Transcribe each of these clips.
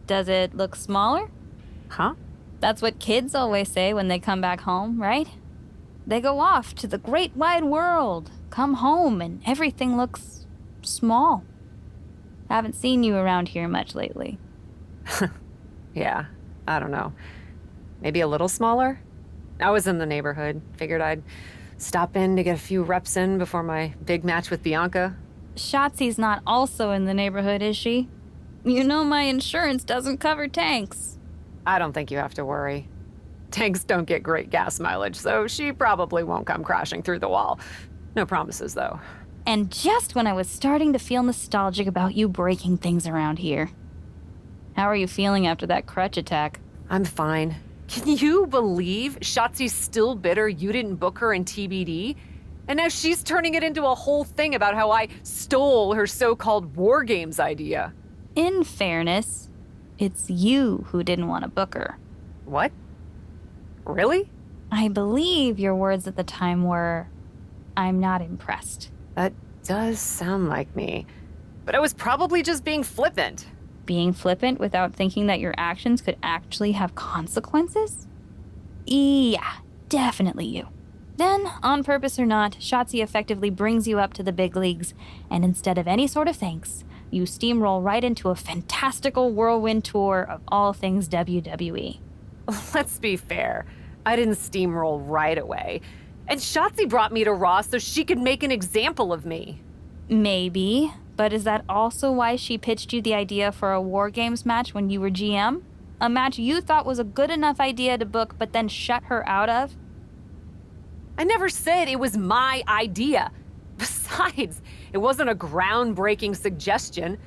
Does it look smaller? Huh? That's what kids always say when they come back home, right? They go off to the great wide world, come home, and everything looks small. Haven't seen you around here much lately. Yeah, I don't know. Maybe a little smaller? I was in the neighborhood. Figured I'd stop in to get a few reps in before my big match with Bianca. Shotzi's not also in the neighborhood, is she? You know my insurance doesn't cover tanks. I don't think you have to worry. Tanks don't get great gas mileage, so she probably won't come crashing through the wall. No promises, though. And just when I was starting to feel nostalgic about you breaking things around here. How are you feeling after that crutch attack? I'm fine. Can you believe Shotzi's still bitter you didn't book her in TBD? And now she's turning it into a whole thing about how I stole her so-called War Games idea. In fairness, it's you who didn't want to book her. What? Really? I believe your words at the time were, "I'm not impressed." That does sound like me. But I was probably just being flippant. Being flippant without thinking that your actions could actually have consequences? Yeah, definitely you. Then, on purpose or not, Shotzi effectively brings you up to the big leagues, and instead of any sort of thanks, you steamroll right into a fantastical whirlwind tour of all things WWE. Let's be fair. I didn't steamroll right away. And Shotzi brought me to Raw so she could make an example of me. Maybe, but is that also why she pitched you the idea for a War Games match when you were GM? A match you thought was a good enough idea to book but then shut her out of? I never said it was my idea. Besides, it wasn't a groundbreaking suggestion,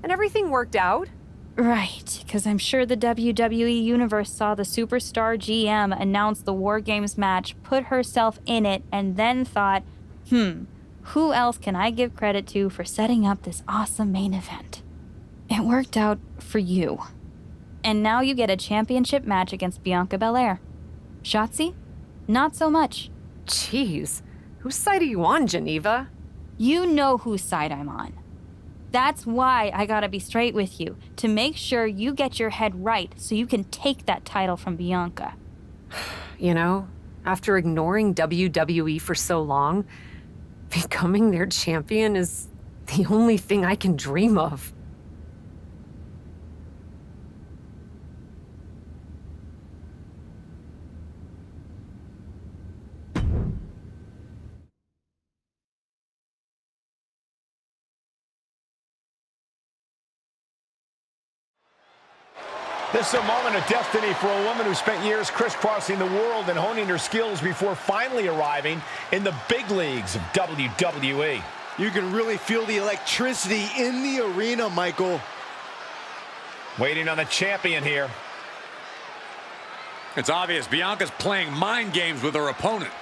and everything worked out. Right, because I'm sure the WWE Universe saw the superstar GM announce the War Games match, put herself in it, and then thought, who else can I give credit to for setting up this awesome main event? It worked out for you. And now you get a championship match against Bianca Belair. Shotzi? Not so much. Jeez, whose side are you on, Geneva? You know whose side I'm on. That's why I gotta be straight with you, to make sure you get your head right so you can take that title from Bianca. You know, after ignoring WWE for so long, becoming their champion is the only thing I can dream of. This is a moment of destiny for a woman who spent years crisscrossing the world and honing her skills before finally arriving in the big leagues of WWE. You can really feel the electricity in the arena, Michael. Waiting on the champion here. It's obvious Bianca's playing mind games with her opponent.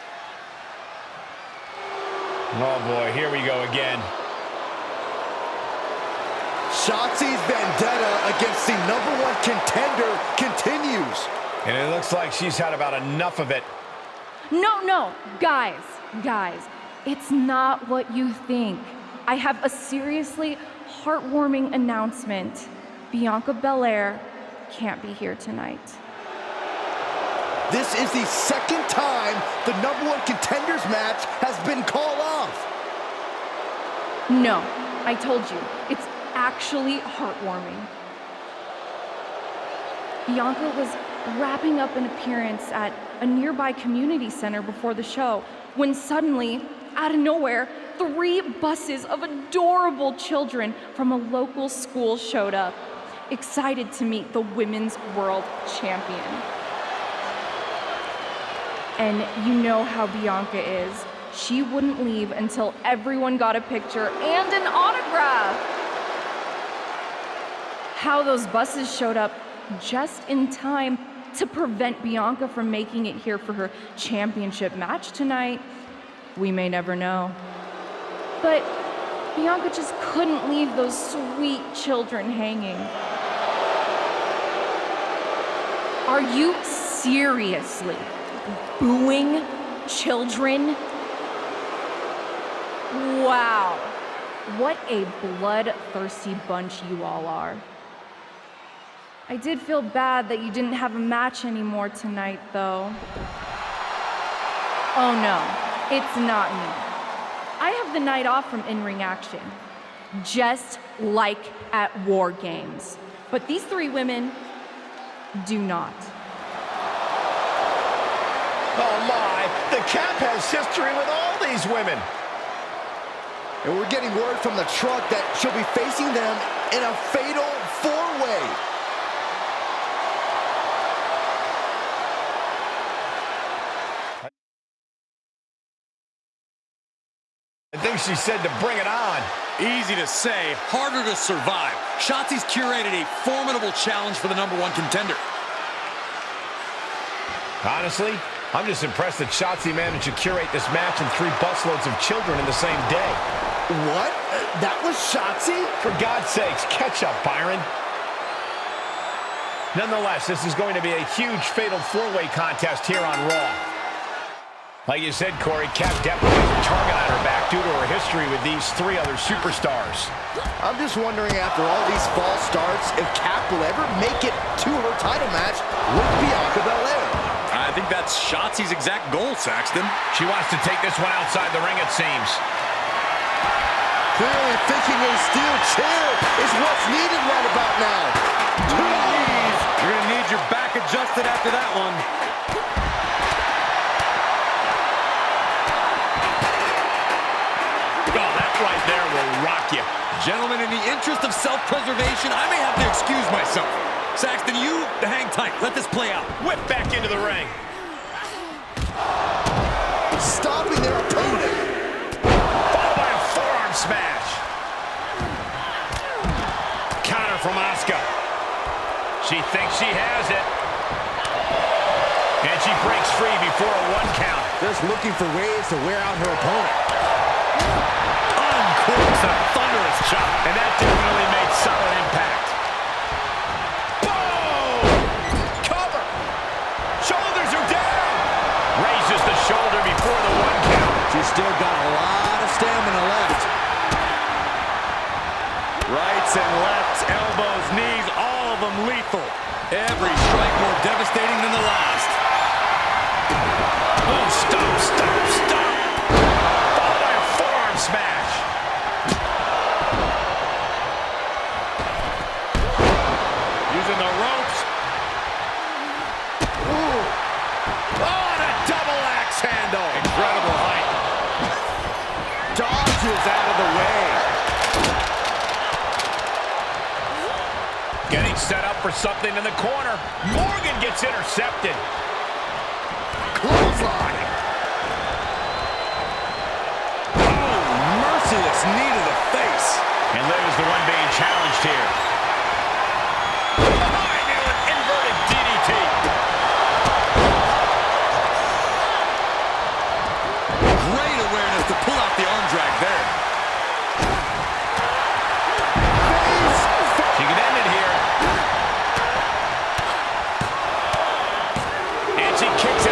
Oh boy, here we go again. Shotzi's vendetta against the #1 contender continues. And it looks like she's had about enough of it. No, guys, it's not what you think. I have a seriously heartwarming announcement. Bianca Belair can't be here tonight. This is the second time the #1 contenders match has been called off. No, I told you, it's actually heartwarming. Bianca was wrapping up an appearance at a nearby community center before the show when suddenly, out of nowhere, 3 buses of adorable children from a local school showed up, excited to meet the Women's World Champion. And you know how Bianca is. She wouldn't leave until everyone got a picture and an autograph. How those buses showed up just in time to prevent Bianca from making it here for her championship match tonight, we may never know. But Bianca just couldn't leave those sweet children hanging. Are you seriously booing children? Wow, what a bloodthirsty bunch you all are. I did feel bad that you didn't have a match anymore tonight, though. Oh no, it's not me. I have the night off from in-ring action, just like at War Games. But these three women do not. Oh my, the Cap has history with all these women. And we're getting word from the truck that she'll be facing them in a fatal four-way. I think she said to bring it on. Easy to say, harder to survive. Shotzi's curated a formidable challenge for the #1 contender. Honestly, I'm just impressed that Shotzi managed to curate this match and 3 busloads of children in the same day. What? That was Shotzi? For God's sakes, catch up, Byron. Nonetheless, this is going to be a huge fatal 4-way contest here on Raw. Like you said, Corey, Kat definitely has a target on her back due to her history with these 3 other superstars. I'm just wondering, after all these false starts, if Kat will ever make it to her title match with Bianca Belair. I think that's Shotzi's exact goal, Saxton. She wants to take this one outside the ring, it seems. Clearly thinking a steel chair is what's needed right about now. Jeez, you're going to need your back adjusted after that one. Oh, that right there will rock you. Gentlemen, in the interest of self-preservation, I may have to excuse myself. Saxton, you hang tight. Let this play out. Whip back into the ring. Stopping their opponent. Followed by a forearm smash. Counter from Asuka. She thinks she has it. And she breaks free before a 1 count. Just looking for ways to wear out her opponent. Uncorks a thunderous chop. And that definitely made solid impact. Cover. Shoulders are down. Raises the shoulder before the 1 count. She's still got a lot of stamina left. Rights and lefts, elbows, knees, all of them lethal. Every strike more devastating than the last. Oh, stop, stop, stop. Followed by a forearm smash. Using the ropes. Ooh. Oh, and a double axe handle. Incredible height. Dodges out of the way. Getting set up for something in the corner. Morgan gets intercepted. Clothesline. Oh, merciless knee to the face. And Liv is the one being challenged here. Behind you, an inverted DDT. Great awareness to pull out the arm drag there. She can end it here. And she kicks